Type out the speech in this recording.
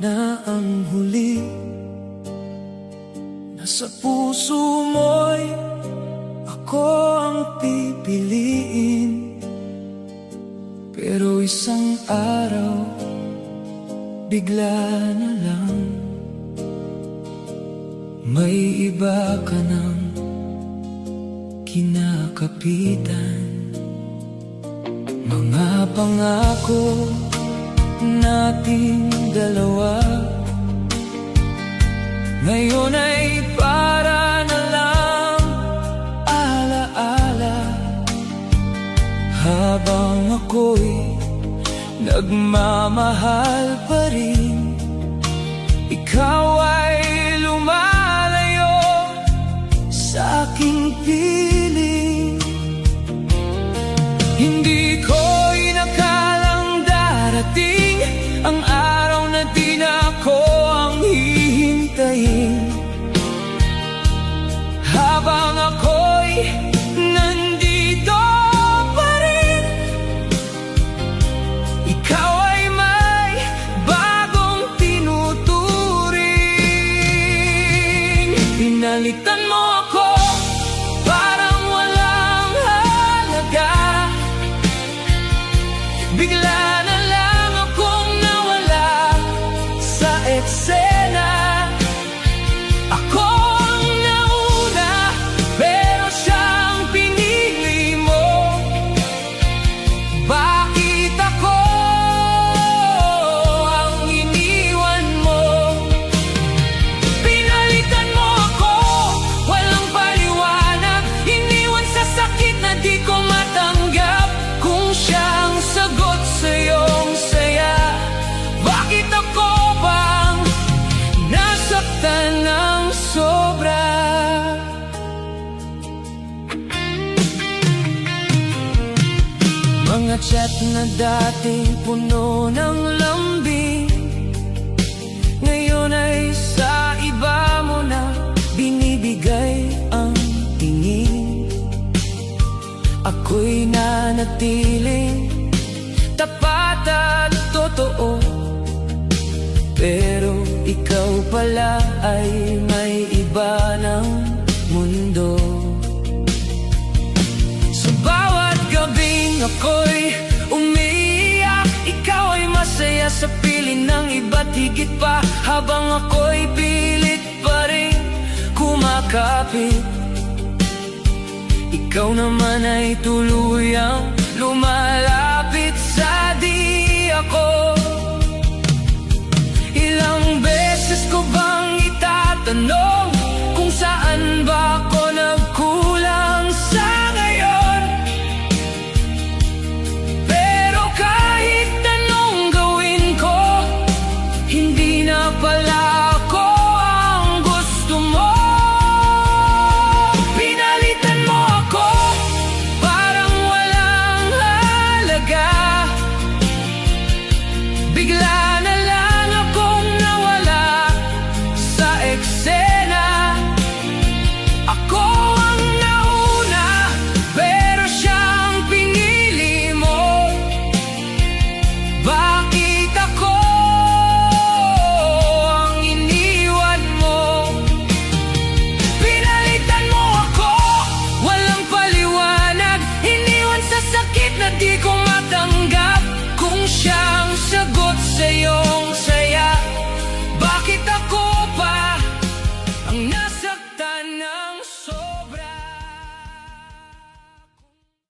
na ang huli. Nasa puso mo'y ako ang pipiliin. Pero isang araw, bigla na lang may iba ka nang kinakapitan. Mga pangako nating dalawa ngayon ay para na lang alaala. Habang ako'y nagmamahal pa rin, ikaw ay lumalayo sa aking piling. Hindi ko inakalang darating ang araw na di na ako ang hihintayin. Habang ako'y nandito pa rin, ikaw ay may bagong tinuturing. Pinalitan mo ako parang walang halaga. Bigla na lang akong nawala sa eksena. Ako ang nauna, pero siyang pinili mo. Bakit ako ang iniwan mo? Pinalitan mo ako, walang paliwanag. Iniwan sa sakit na di ko matanggap. Kung siyang sagot sa iyong saya, bakit ako bang nasaktan ng sobra? Mga chat na dating puno ng lambing, ngayon ay sa iba mo na binibigay ang tingin. Ako'y nanatiling tapat at totoo, pero ikaw pala ay may iba ng mundo. Sa bawat gabing ako'y umiiyak, ikaw ay masaya sa piling ng iba't higit pa. Habang ako'y pilit pa rin kumakapit, ikaw naman ay tuluyang lumalapit sa di ako. Ilang beses ko bang itatanong